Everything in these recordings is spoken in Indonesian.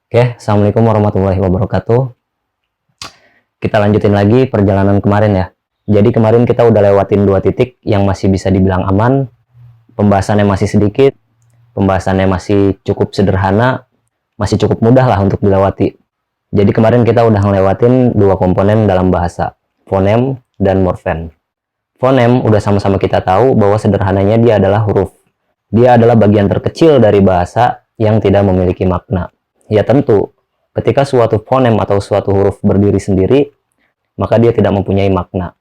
Oke, Assalamualaikum warahmatullahi wabarakatuh. Kita lanjutin lagi perjalanan kemarin ya. Jadi kemarin kita udah lewatin 2 titik yang masih bisa dibilang aman, pembahasannya masih sedikit, pembahasannya masih cukup sederhana, masih cukup mudah lah untuk dilewati. Jadi kemarin kita udah ngelewatin 2 komponen dalam bahasa, fonem dan morfem. Fonem udah sama-sama kita tahu bahwa sederhananya dia adalah huruf. Dia adalah bagian terkecil dari bahasa yang tidak memiliki makna. Ya tentu, ketika suatu fonem atau suatu huruf berdiri sendiri, maka dia tidak mempunyai makna.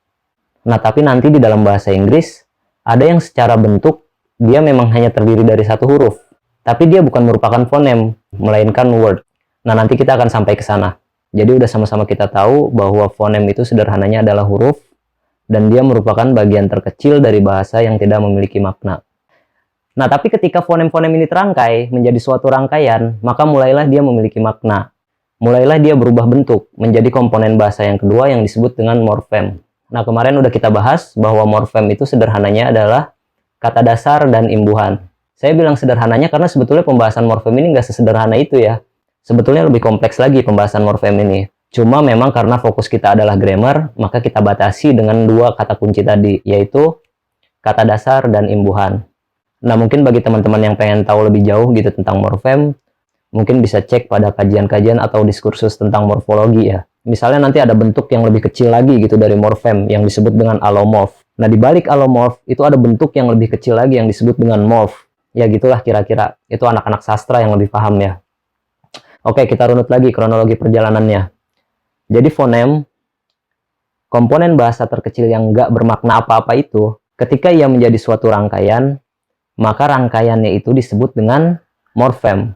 Nah, tapi nanti di dalam bahasa Inggris, ada yang secara bentuk, dia memang hanya terdiri dari satu huruf. Tapi dia bukan merupakan fonem, melainkan word. Nah, nanti kita akan sampai ke sana. Jadi udah sama-sama kita tahu bahwa fonem itu sederhananya adalah huruf, dan dia merupakan bagian terkecil dari bahasa yang tidak memiliki makna. Nah, tapi ketika fonem-fonem ini terangkai menjadi suatu rangkaian, maka mulailah dia memiliki makna. Mulailah dia berubah bentuk menjadi komponen bahasa yang kedua yang disebut dengan morfem. Nah, kemarin udah kita bahas bahwa morfem itu sederhananya adalah kata dasar dan imbuhan. Saya bilang sederhananya karena sebetulnya pembahasan morfem ini nggak sesederhana itu ya. Sebetulnya lebih kompleks lagi pembahasan morfem ini. Cuma memang karena fokus kita adalah grammar, maka kita batasi dengan 2 kata kunci tadi, yaitu kata dasar dan imbuhan. Nah, mungkin bagi teman-teman yang pengen tahu lebih jauh gitu tentang morfem, mungkin bisa cek pada kajian-kajian atau diskursus tentang morfologi ya. Misalnya nanti ada bentuk yang lebih kecil lagi gitu dari morfem yang disebut dengan alomorf. Nah, di balik alomorf itu ada bentuk yang lebih kecil lagi yang disebut dengan morf. Ya gitulah kira-kira. Itu anak-anak sastra yang lebih paham ya. Oke, kita runut lagi kronologi perjalanannya. Jadi fonem, komponen bahasa terkecil yang nggak bermakna apa-apa itu, ketika ia menjadi suatu rangkaian, maka rangkaiannya itu disebut dengan morfem,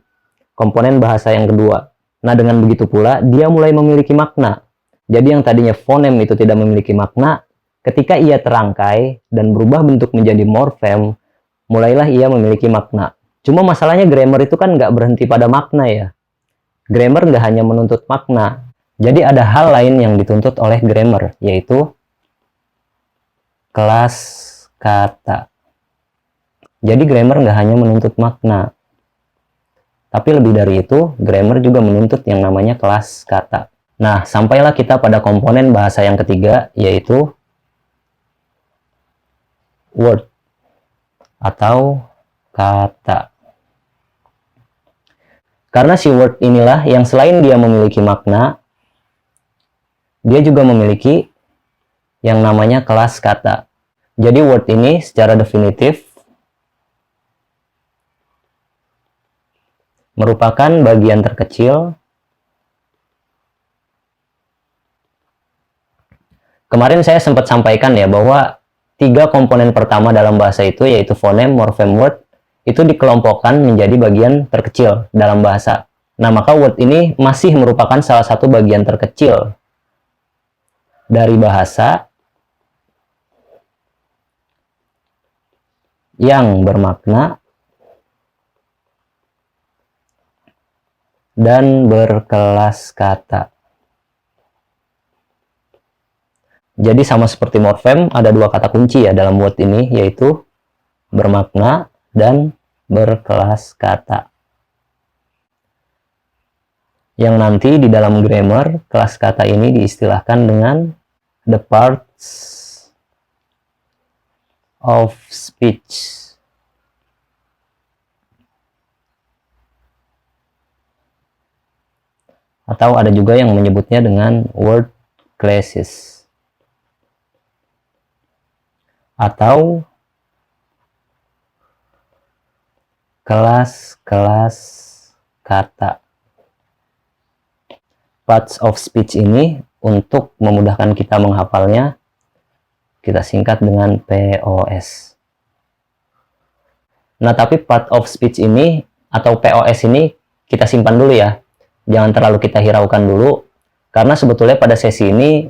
komponen bahasa yang kedua. Nah, dengan begitu pula, dia mulai memiliki makna. Jadi yang tadinya fonem itu tidak memiliki makna, ketika ia terangkai dan berubah bentuk menjadi morfem, mulailah ia memiliki makna. Cuma masalahnya grammar itu kan nggak berhenti pada makna ya. Grammar nggak hanya menuntut makna. Jadi ada hal lain yang dituntut oleh grammar, yaitu kelas kata. Jadi grammar nggak hanya menuntut makna, tapi lebih dari itu, grammar juga menuntut yang namanya kelas kata. Nah, sampailah kita pada komponen bahasa yang ketiga, yaitu word atau kata. Karena si word inilah yang selain dia memiliki makna, dia juga memiliki yang namanya kelas kata. Jadi word ini secara definitif merupakan bagian terkecil. Kemarin saya sempat sampaikan ya bahwa 3 komponen pertama dalam bahasa itu, yaitu fonem, morfem, word, itu dikelompokkan menjadi bagian terkecil dalam bahasa. Nah, maka word ini masih merupakan salah satu bagian terkecil dari bahasa yang bermakna dan berkelas kata. Jadi sama seperti morfem, ada 2 kata kunci ya dalam word ini, yaitu bermakna dan berkelas kata. Yang nanti di dalam grammar, kelas kata ini diistilahkan dengan the parts of speech. Atau ada juga yang menyebutnya dengan word classes. Atau kelas-kelas kata. Parts of speech ini untuk memudahkan kita menghafalnya, kita singkat dengan POS. Nah, tapi part of speech ini atau POS ini kita simpan dulu ya. Jangan terlalu kita hiraukan dulu, karena sebetulnya pada sesi ini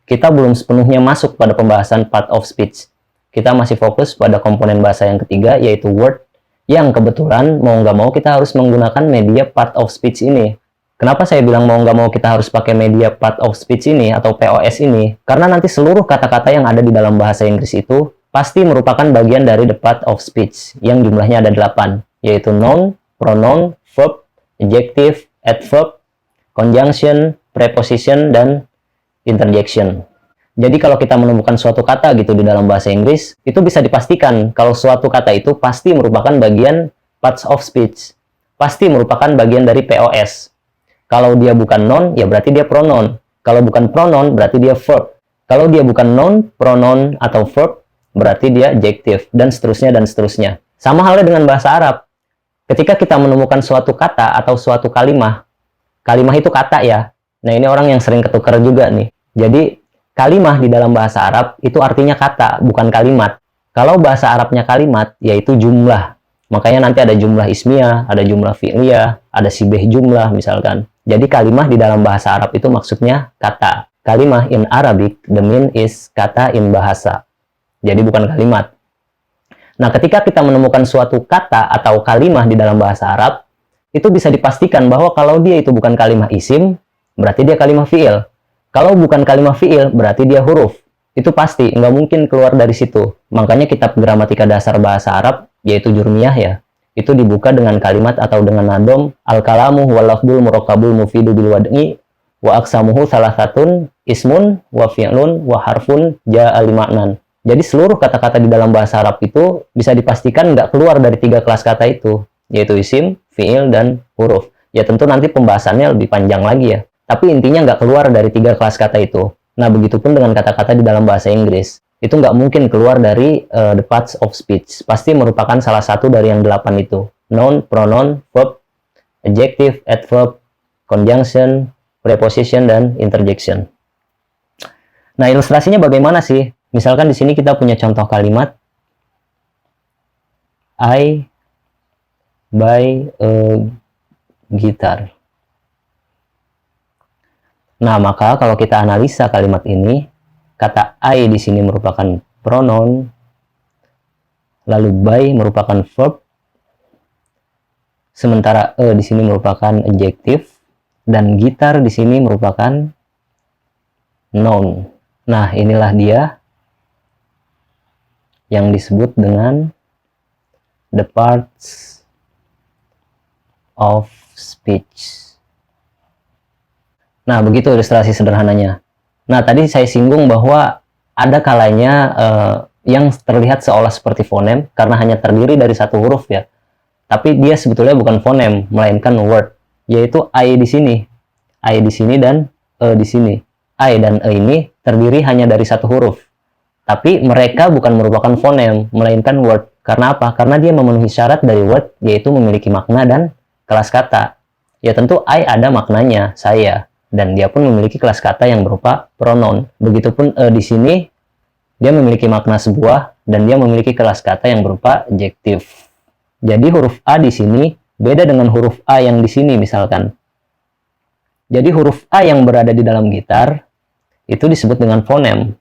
kita belum sepenuhnya masuk pada pembahasan part of speech. Kita masih fokus pada komponen bahasa yang ketiga, yaitu word, yang kebetulan mau nggak mau kita harus menggunakan media part of speech ini. Kenapa saya bilang mau nggak mau kita harus pakai media part of speech ini atau POS ini? Karena nanti seluruh kata-kata yang ada di dalam bahasa Inggris itu pasti merupakan bagian dari the part of speech, yang jumlahnya ada 8, yaitu noun, pronoun, verb, adjective, adverb, conjunction, preposition, dan interjection. Jadi kalau kita menemukan suatu kata gitu di dalam bahasa Inggris, itu bisa dipastikan kalau suatu kata itu pasti merupakan bagian parts of speech. Pasti merupakan bagian dari POS. Kalau dia bukan noun, ya berarti dia pronoun. Kalau bukan pronoun, berarti dia verb. Kalau dia bukan noun, pronoun, atau verb, berarti dia adjective, dan seterusnya, dan seterusnya. Sama halnya dengan bahasa Arab. Ketika kita menemukan suatu kata atau suatu kalimah itu kata ya. Nah, ini orang yang sering ketukar juga nih. Jadi, kalimah di dalam bahasa Arab itu artinya kata, bukan kalimat. Kalau bahasa Arabnya kalimat, yaitu jumlah. Makanya nanti ada jumlah ismiyah, ada jumlah fi'liyah, ada sibeh jumlah misalkan. Jadi kalimah di dalam bahasa Arab itu maksudnya kata. Kalimah in Arabic, the mean is kata in bahasa. Jadi bukan kalimat. Nah, ketika kita menemukan suatu kata atau kalimah di dalam bahasa Arab, itu bisa dipastikan bahwa kalau dia itu bukan kalimah isim, berarti dia kalimah fi'il. Kalau bukan kalimah fi'il, berarti dia huruf. Itu pasti, nggak mungkin keluar dari situ. Makanya kitab gramatika dasar bahasa Arab, yaitu Jurmiyah ya, itu dibuka dengan kalimat atau dengan nadom, al-kalamu wal lafdul murakkabul mufidu bil wad'i, wa aksamuhu salah satun, ismun, wa fi'lun, wa harfun, ja'a limaknan. Jadi seluruh kata-kata di dalam bahasa Arab itu bisa dipastikan nggak keluar dari 3 kelas kata itu, yaitu isim, fi'il, dan huruf. Ya tentu nanti pembahasannya lebih panjang lagi ya. Tapi intinya nggak keluar dari 3 kelas kata itu. Nah, begitupun dengan kata-kata di dalam bahasa Inggris. Itu nggak mungkin keluar dari the parts of speech. Pasti merupakan salah satu dari yang 8 itu. Noun, pronoun, verb, adjective, adverb, conjunction, preposition, dan interjection. Nah, ilustrasinya bagaimana sih? Misalkan di sini kita punya contoh kalimat I buy a guitar. Nah, maka kalau kita analisa kalimat ini, kata I di sini merupakan pronoun, lalu buy merupakan verb, sementara a di sini merupakan adjective, dan gitar di sini merupakan noun. Nah, inilah dia yang disebut dengan the parts of speech. Nah, begitu ilustrasi sederhananya. Nah, tadi saya singgung bahwa ada kalanya yang terlihat seolah seperti fonem karena hanya terdiri dari satu huruf ya. Tapi dia sebetulnya bukan fonem, melainkan word, yaitu I di sini. I di sini dan E di sini. I dan E ini terdiri hanya dari satu huruf. Tapi mereka bukan merupakan fonem, melainkan word. Karena apa? Karena dia memenuhi syarat dari word, yaitu memiliki makna dan kelas kata. Ya tentu I ada maknanya, saya. Dan dia pun memiliki kelas kata yang berupa pronoun. Begitupun di sini, dia memiliki makna sebuah, dan dia memiliki kelas kata yang berupa adjective. Jadi huruf A di sini beda dengan huruf A yang di sini misalkan. Jadi huruf A yang berada di dalam gitar, itu disebut dengan fonem.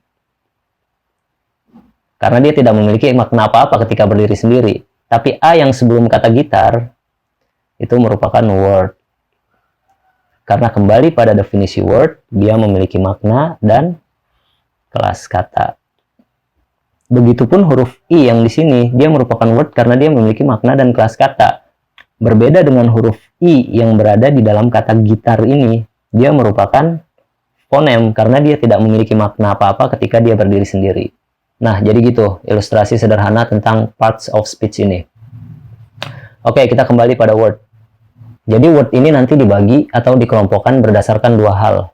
Karena dia tidak memiliki makna apa-apa ketika berdiri sendiri. Tapi A yang sebelum kata gitar, itu merupakan word. Karena kembali pada definisi word, dia memiliki makna dan kelas kata. Begitupun huruf I yang di sini, dia merupakan word karena dia memiliki makna dan kelas kata. Berbeda dengan huruf I yang berada di dalam kata gitar ini, dia merupakan fonem karena dia tidak memiliki makna apa-apa ketika dia berdiri sendiri. Nah, jadi gitu ilustrasi sederhana tentang parts of speech ini. Oke, kita kembali pada word. Jadi word ini nanti dibagi atau dikelompokkan berdasarkan 2 hal.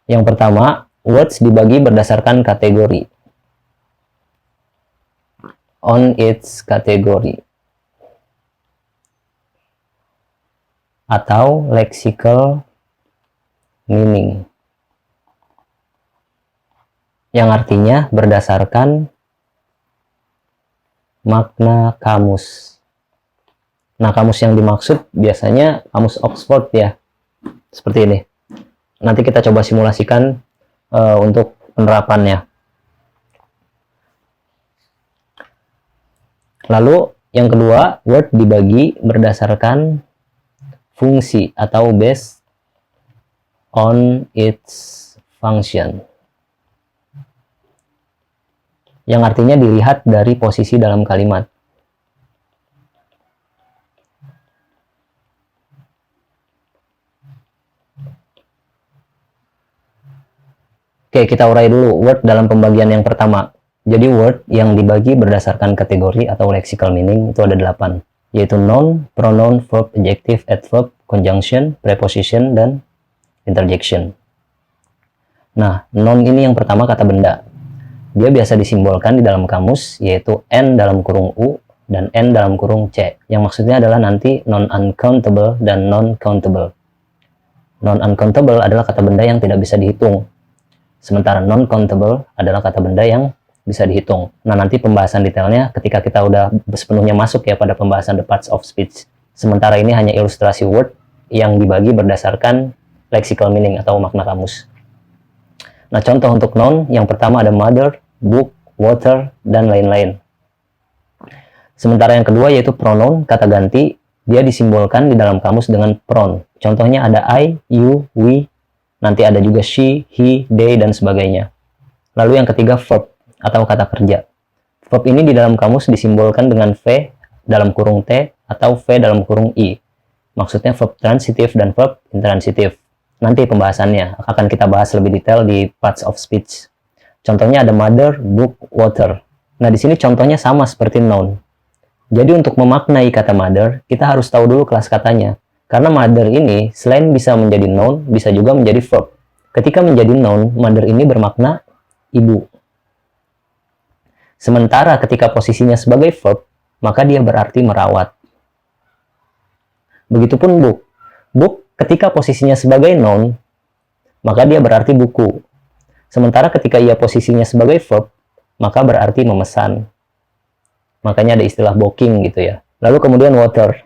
Yang pertama, words dibagi berdasarkan kategori. On its category. Atau lexical meaning. Yang artinya berdasarkan makna kamus. Nah, kamus yang dimaksud biasanya kamus Oxford ya. Seperti ini. Nanti kita coba simulasikan untuk penerapannya. Lalu yang kedua, word dibagi berdasarkan fungsi atau based on its function. Yang artinya dilihat dari posisi dalam kalimat. Oke, kita urai dulu word dalam pembagian yang pertama. Jadi word yang dibagi berdasarkan kategori atau lexical meaning itu ada 8, yaitu noun, pronoun, verb, adjective, adverb, conjunction, preposition, dan interjection. Nah, noun ini yang pertama kata benda. Dia biasa disimbolkan di dalam kamus, yaitu N dalam kurung U dan N dalam kurung C, yang maksudnya adalah nanti non-uncountable dan non-countable. Non-uncountable adalah kata benda yang tidak bisa dihitung, sementara non-countable adalah kata benda yang bisa dihitung. Nah, nanti pembahasan detailnya ketika kita udah sepenuhnya masuk ya pada pembahasan the parts of speech. Sementara ini hanya ilustrasi word yang dibagi berdasarkan lexical meaning atau makna kamus. Nah, contoh untuk noun yang pertama ada mother, book, water, dan lain-lain. Sementara yang kedua yaitu pronoun, kata ganti, dia disimbolkan di dalam kamus dengan pronoun. Contohnya ada I, you, we, nanti ada juga she, he, they, dan sebagainya. Lalu yang ketiga verb atau kata kerja. Verb ini di dalam kamus disimbolkan dengan V dalam kurung T atau V dalam kurung I. Maksudnya verb transitif dan verb intransitif. Nanti pembahasannya akan kita bahas lebih detail di parts of speech. Contohnya ada mother, book, water. Nah, di sini contohnya sama seperti noun. Jadi untuk memaknai kata mother, kita harus tahu dulu kelas katanya. Karena mother ini selain bisa menjadi noun, bisa juga menjadi verb. Ketika menjadi noun, mother ini bermakna ibu. Sementara ketika posisinya sebagai verb, maka dia berarti merawat. Begitupun book. Book ketika posisinya sebagai noun, maka dia berarti buku. Sementara ketika ia posisinya sebagai verb, maka berarti memesan. Makanya ada istilah booking gitu ya. Lalu kemudian water.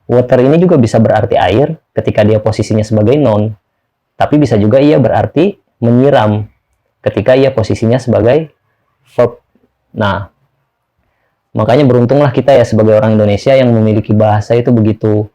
Water ini juga bisa berarti air ketika dia posisinya sebagai noun. Tapi bisa juga ia berarti menyiram ketika ia posisinya sebagai verb. Nah, makanya beruntunglah kita ya sebagai orang Indonesia yang memiliki bahasa itu begitu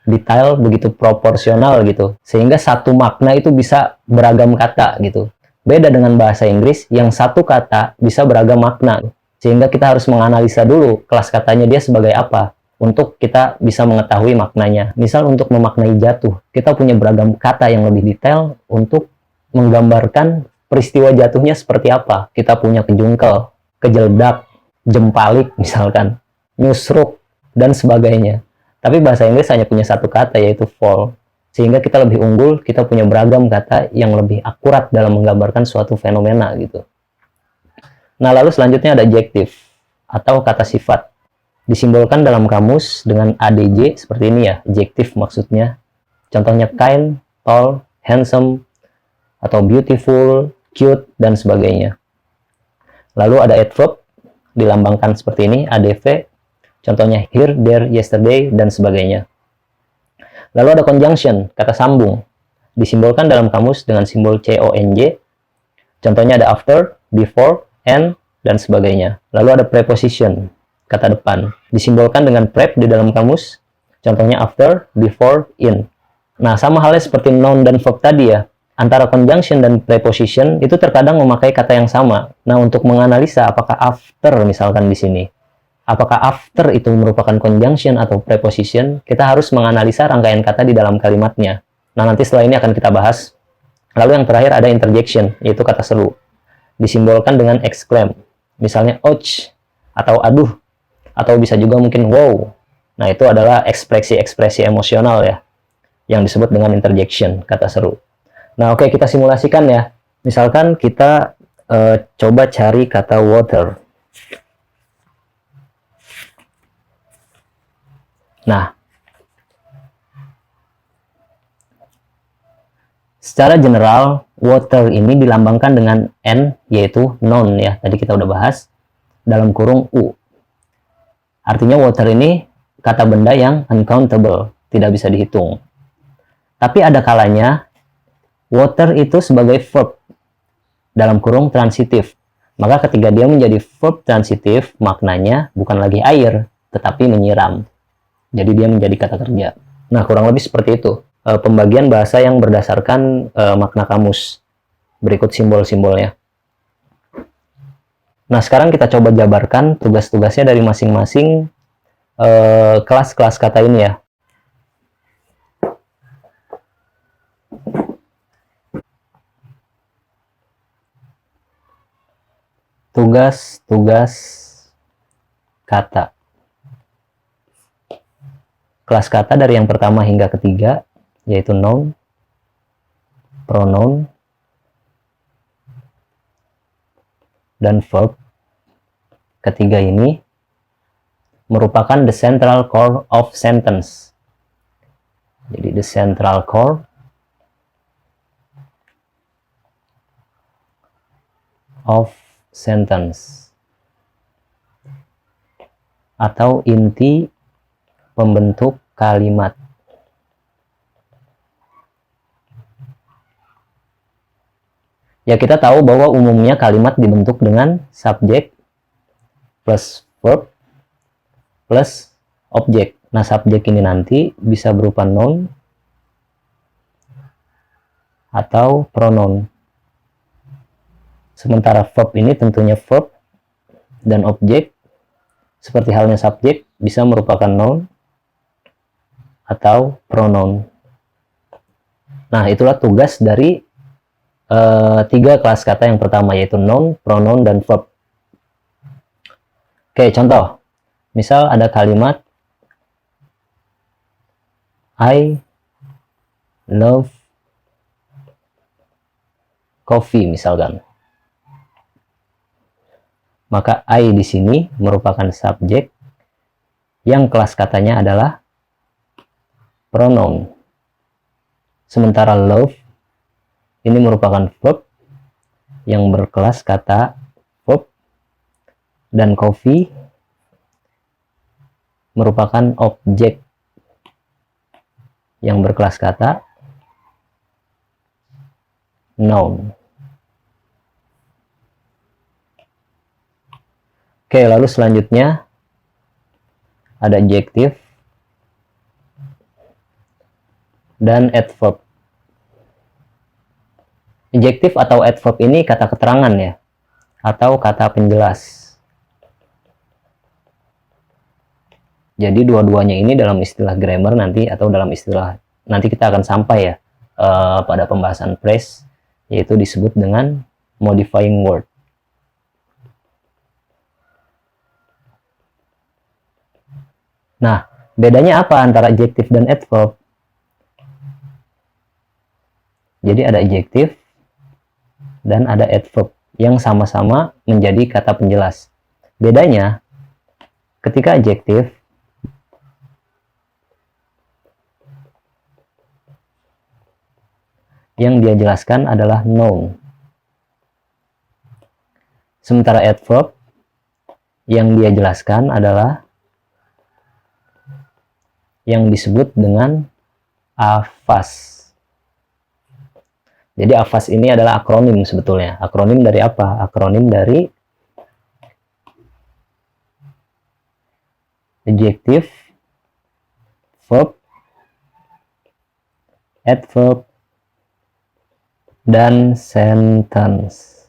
detail, begitu proporsional gitu. Sehingga satu makna itu bisa beragam kata gitu. Beda dengan bahasa Inggris yang satu kata bisa beragam makna. Sehingga kita harus menganalisa dulu kelas katanya dia sebagai apa untuk kita bisa mengetahui maknanya. Misal untuk memaknai jatuh, kita punya beragam kata yang lebih detail untuk menggambarkan peristiwa jatuhnya seperti apa. Kita punya kejungkel, kejeledak, jempalik misalkan, nyusruk, dan sebagainya. Tapi bahasa Inggris hanya punya satu kata yaitu fall. Sehingga kita lebih unggul, kita punya beragam kata yang lebih akurat dalam menggambarkan suatu fenomena gitu. Nah, lalu selanjutnya ada adjective atau kata sifat. Disimbolkan dalam kamus dengan adj seperti ini ya, adjective maksudnya. Contohnya kind, tall, handsome, atau beautiful, cute, dan sebagainya. Lalu ada adverb, dilambangkan seperti ini, adv, contohnya here, there, yesterday, dan sebagainya. Lalu ada conjunction, kata sambung, disimbolkan dalam kamus dengan simbol conj, contohnya ada after, before, and, dan sebagainya. Lalu ada preposition, kata depan, disimbolkan dengan prep di dalam kamus, contohnya after, before, in. Nah, sama halnya seperti noun dan verb tadi ya, antara conjunction dan preposition itu terkadang memakai kata yang sama. Nah, untuk menganalisa apakah after misalkan di sini, apakah after itu merupakan conjunction atau preposition, kita harus menganalisa rangkaian kata di dalam kalimatnya. Nah, nanti setelah ini akan kita bahas. Lalu yang terakhir ada interjection, yaitu kata seru. Disimbolkan dengan exclaim. Misalnya ouch, atau aduh, atau bisa juga mungkin wow. Nah, itu adalah ekspresi-ekspresi emosional ya, yang disebut dengan interjection, kata seru. Nah, oke, kita simulasikan ya. Misalkan kita coba cari kata water. Nah, secara general, water ini dilambangkan dengan N, yaitu noun ya. Tadi kita udah bahas, dalam kurung U. Artinya water ini kata benda yang uncountable, tidak bisa dihitung. Tapi ada kalanya, water itu sebagai verb dalam kurung transitif. Maka ketika dia menjadi verb transitif, maknanya bukan lagi air, tetapi menyiram. Jadi dia menjadi kata kerja. Nah, kurang lebih seperti itu. Pembagian bahasa yang berdasarkan makna kamus. Berikut simbol-simbolnya. Nah, sekarang kita coba jabarkan tugas-tugasnya dari masing-masing kelas-kelas kata ini ya. tugas-tugas kata. Kelas kata dari yang pertama hingga ketiga, yaitu noun, pronoun, dan verb. Ketiga ini merupakan the central core of sentence. Jadi the central core of sentence atau inti pembentuk kalimat. Ya, kita tahu bahwa umumnya kalimat dibentuk dengan subjek plus verb plus objek. Nah, subjek ini nanti bisa berupa noun atau pronoun. Sementara verb ini tentunya verb dan objek, seperti halnya subjek, bisa merupakan noun atau pronoun. Nah, itulah tugas dari tiga kelas kata yang pertama, yaitu noun, pronoun, dan verb. Oke, contoh. Misal ada kalimat I love coffee misalkan. Maka I di sini merupakan subjek yang kelas katanya adalah pronoun. Sementara love ini merupakan verb yang berkelas kata verb, dan coffee merupakan objek yang berkelas kata noun. Oke, lalu selanjutnya ada adjektif dan adverb. Adjektif atau adverb ini kata keterangan ya, atau kata penjelas. Jadi dua-duanya ini dalam istilah grammar nanti, atau dalam istilah nanti kita akan sampai ya pada pembahasan phrase, yaitu disebut dengan modifying word. Nah, bedanya apa antara adjektif dan adverb? Jadi ada adjektif dan ada adverb yang sama-sama menjadi kata penjelas. Bedanya, ketika adjektif yang dia jelaskan adalah noun. Sementara adverb yang dia jelaskan adalah yang disebut dengan afas. Jadi afas ini adalah akronim sebetulnya. Akronim dari apa? Akronim dari adjective, verb, adverb, dan sentence.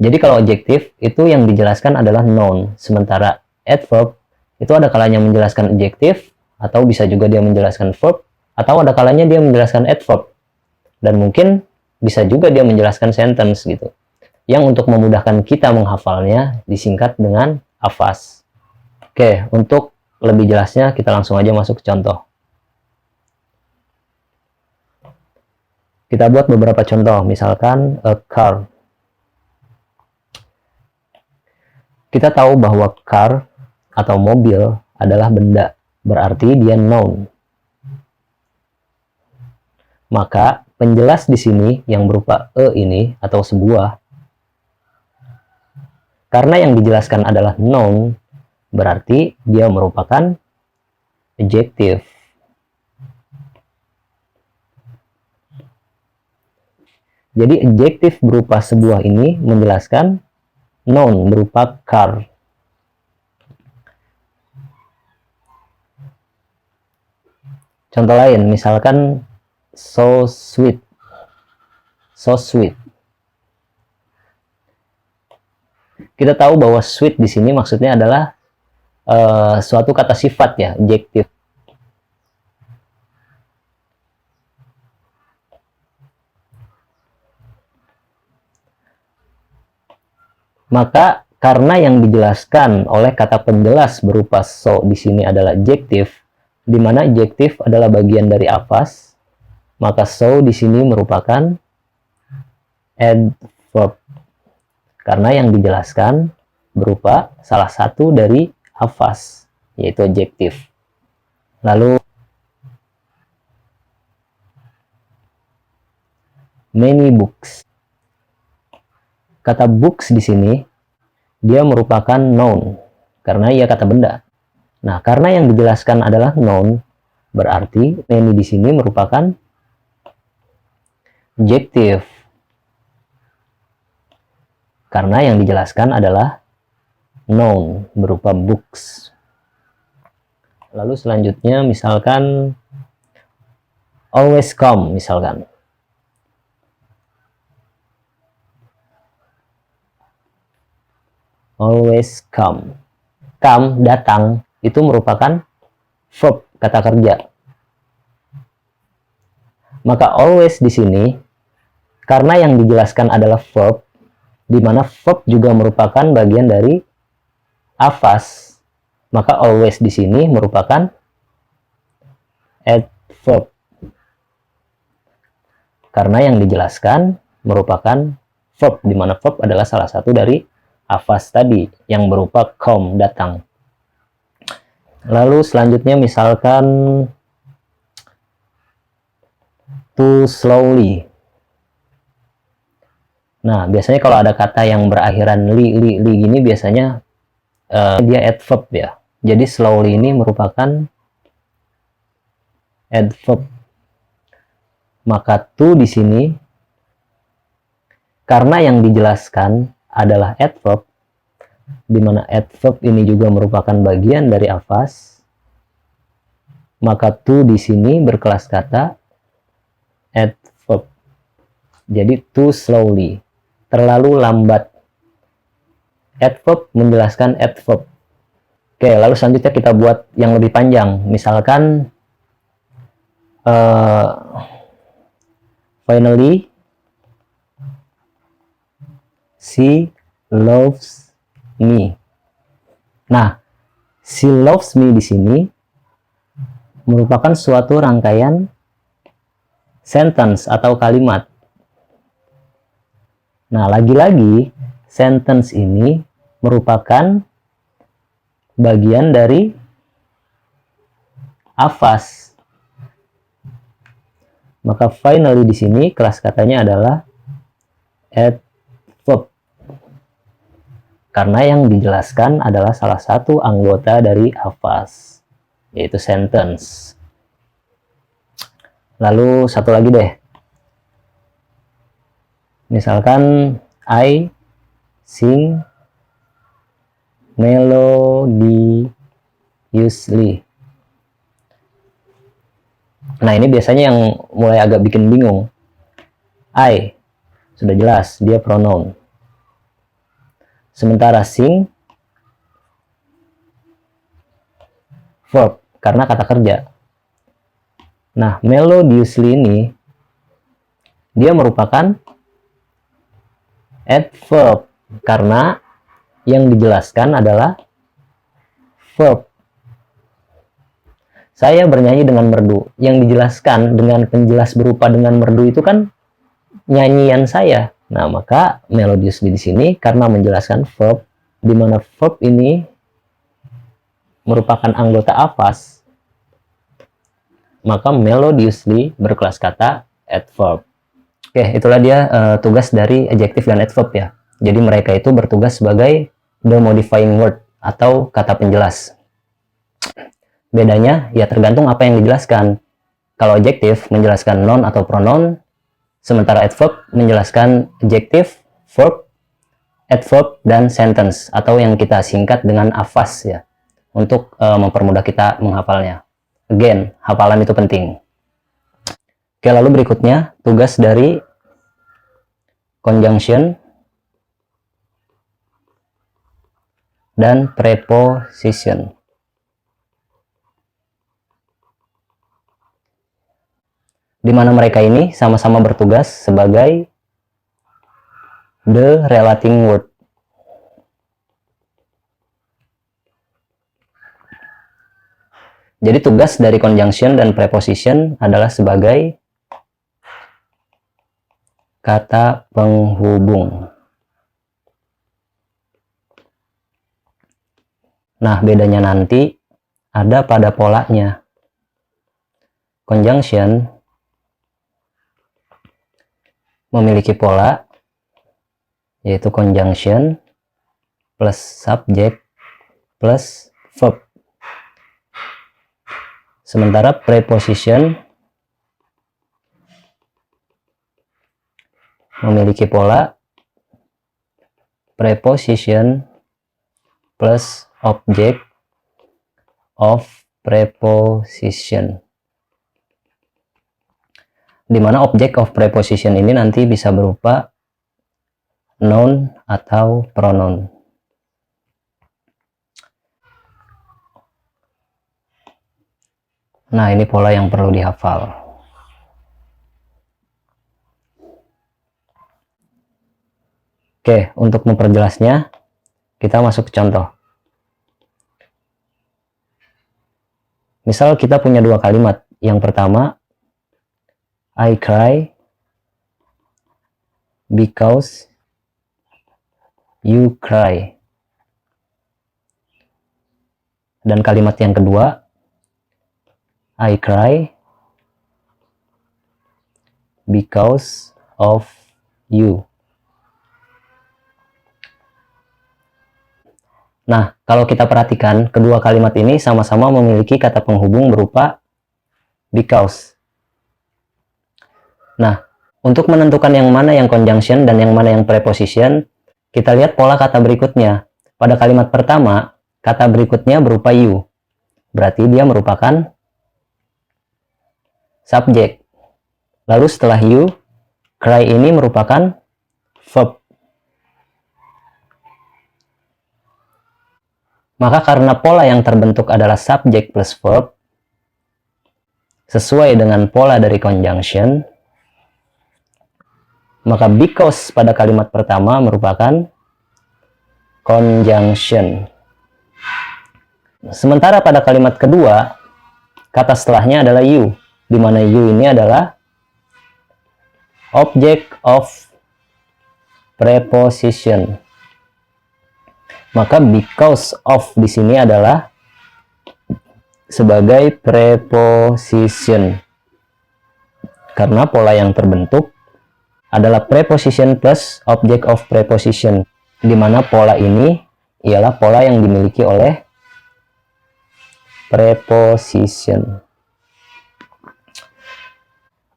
Jadi kalau adjektif itu yang dijelaskan adalah noun, sementara adverb itu ada kalanya menjelaskan adjektif, atau bisa juga dia menjelaskan verb, atau ada kalanya dia menjelaskan adverb, dan mungkin bisa juga dia menjelaskan sentence gitu. Yang untuk memudahkan kita menghafalnya disingkat dengan afas. Oke, untuk lebih jelasnya kita langsung aja masuk ke contoh. Kita buat beberapa contoh, misalkan a car. Kita tahu bahwa car atau mobil adalah benda, berarti dia noun. Maka penjelas di sini yang berupa ini atau sebuah, karena yang dijelaskan adalah noun, berarti dia merupakan adjective. Jadi adjektif berupa sebuah ini menjelaskan noun berupa car. Contoh lain, misalkan so sweet. So sweet. Kita tahu bahwa sweet di sini maksudnya adalah suatu kata sifat ya, adjektif. Maka karena yang dijelaskan oleh kata penjelas berupa so di sini adalah adjektif, di mana adjektif adalah bagian dari afas, maka so di sini merupakan adverb. Karena yang dijelaskan berupa salah satu dari afas, yaitu adjektif. Lalu many books. Kata books di sini dia merupakan noun karena ia kata benda. Nah, karena yang dijelaskan adalah noun, berarti many di sini merupakan adjektif. Karena yang dijelaskan adalah noun berupa books. Lalu selanjutnya misalkan always come misalkan. Always come. Come, datang, itu merupakan verb, kata kerja. Maka always di sini, karena yang dijelaskan adalah verb, di mana verb juga merupakan bagian dari afas, maka always di sini merupakan adverb. Karena yang dijelaskan merupakan verb, di mana verb adalah salah satu dari afas tadi yang berupa come, datang. Lalu selanjutnya misalkan too slowly. Nah, biasanya kalau ada kata yang berakhiran li gini biasanya dia adverb ya. Jadi slowly ini merupakan adverb. Maka to di sini karena yang dijelaskan adalah adverb, di mana adverb ini juga merupakan bagian dari afas, maka to di sini berkelas kata adverb. Jadi too slowly, terlalu lambat. Adverb menjelaskan adverb. Oke, lalu selanjutnya kita buat yang lebih panjang. Misalkan finally she loves me. Nah, she loves me di sini merupakan suatu rangkaian sentence atau kalimat. Nah, lagi-lagi sentence ini merupakan bagian dari afas. Maka finally di sini kelas katanya adalah adverb. Karena yang dijelaskan adalah salah satu anggota dari afas, yaitu sentence. Lalu satu lagi deh. Misalkan I sing melodiously. Nah, ini biasanya yang mulai agak bikin bingung. I, sudah jelas, dia pronoun. Sementara sing, verb, karena kata kerja. Nah, melodiously ini, dia merupakan adverb, karena yang dijelaskan adalah verb. Saya bernyanyi dengan merdu. Yang dijelaskan dengan penjelas berupa dengan merdu itu kan nyanyian saya. Nah, maka melodiously di sini karena menjelaskan verb, di mana verb ini merupakan anggota afas, maka melodiously berkelas kata adverb. Oke, itulah dia tugas dari adjective dan adverb ya. Jadi mereka itu bertugas sebagai the modifying word atau kata penjelas. Bedanya ya tergantung apa yang dijelaskan. Kalau adjective menjelaskan noun atau pronoun, sementara adverb menjelaskan adjective, verb, adverb, dan sentence atau yang kita singkat dengan afas ya, untuk mempermudah kita menghafalnya. Again, hafalan itu penting. Oke, lalu berikutnya tugas dari conjunction dan preposition. Di mana mereka ini sama-sama bertugas sebagai the relating word. Jadi tugas dari conjunction dan preposition adalah sebagai kata penghubung. Nah, bedanya nanti ada pada polanya. Conjunction memiliki pola, yaitu conjunction plus subject plus verb. Sementara preposition memiliki pola preposition plus object of preposition, di mana object of preposition ini nanti bisa berupa noun atau pronoun. Nah, ini pola yang perlu dihafal. Oke, untuk memperjelasnya, kita masuk ke contoh. Misal kita punya dua kalimat. Yang pertama, I cry because you cry. Dan kalimat yang kedua, I cry because of you. Nah, kalau kita perhatikan, kedua kalimat ini sama-sama memiliki kata penghubung berupa because. Nah, untuk menentukan yang mana yang conjunction dan yang mana yang preposition, kita lihat pola kata berikutnya. Pada kalimat pertama, kata berikutnya berupa you. Berarti dia merupakan subjek. Lalu setelah you, cry ini merupakan verb. Maka karena pola yang terbentuk adalah subjek plus verb, sesuai dengan pola dari conjunction, maka because pada kalimat pertama merupakan conjunction. Sementara pada kalimat kedua, kata setelahnya adalah you, di mana you ini adalah object of preposition. Maka because of di sini adalah sebagai preposition. Karena pola yang terbentuk adalah preposition plus object of preposition, di mana pola ini ialah pola yang dimiliki oleh preposition.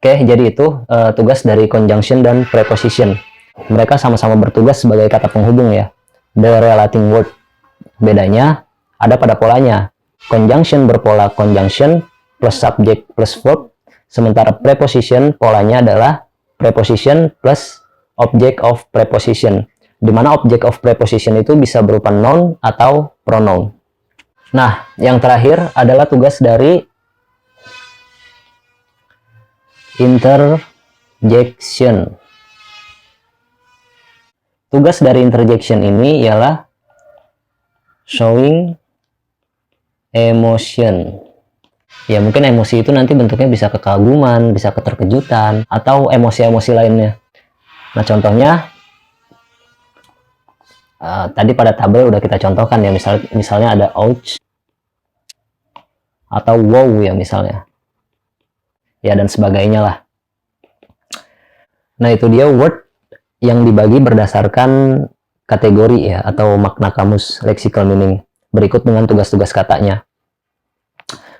Oke, jadi itu tugas dari conjunction dan preposition. Mereka sama-sama bertugas sebagai kata penghubung ya. The relating word. Bedanya ada pada polanya. Conjunction berpola conjunction plus subject plus verb, sementara preposition polanya adalah preposition plus object of preposition, di mana object of preposition itu bisa berupa noun atau pronoun. Nah, yang terakhir adalah tugas dari interjection. Tugas dari interjection ini ialah showing emotion. Ya, mungkin emosi itu nanti bentuknya bisa kekaguman, bisa keterkejutan, atau emosi-emosi lainnya. Nah, contohnya tadi pada tabel udah kita contohkan ya, misalnya ada ouch atau wow ya misalnya. Ya, dan sebagainya lah. Nah, itu dia word yang dibagi berdasarkan kategori ya, atau makna kamus, lexical meaning. Berikut dengan tugas-tugas katanya.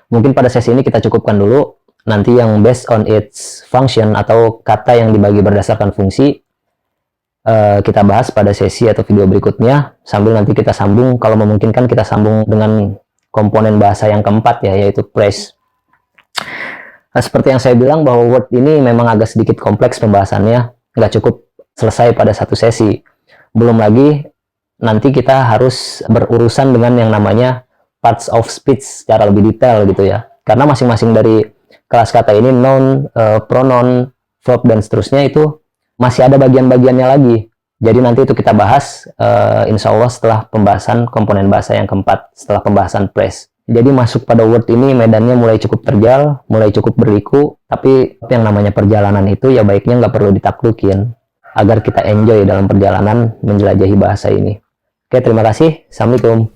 Mungkin pada sesi ini kita cukupkan dulu. Nanti yang based on its function atau kata yang dibagi berdasarkan fungsi, kita bahas pada sesi atau video berikutnya. Sambil nanti kita sambung, kalau memungkinkan kita sambung dengan komponen bahasa yang keempat ya, yaitu phrase. Nah, seperti yang saya bilang bahwa word ini memang agak sedikit kompleks pembahasannya. Nggak cukup selesai pada satu sesi. Belum lagi nanti kita harus berurusan dengan yang namanya parts of speech secara lebih detail gitu ya. Karena masing-masing dari kelas kata ini noun, pronoun, verb dan seterusnya itu masih ada bagian-bagiannya lagi. Jadi nanti itu kita bahas insya Allah setelah pembahasan komponen bahasa yang keempat, setelah pembahasan phrase. Jadi masuk pada Word ini medannya mulai cukup terjal, mulai cukup berliku, tapi yang namanya perjalanan itu ya baiknya nggak perlu ditaklukin, agar kita enjoy dalam perjalanan menjelajahi bahasa ini. Oke, terima kasih. Assalamualaikum.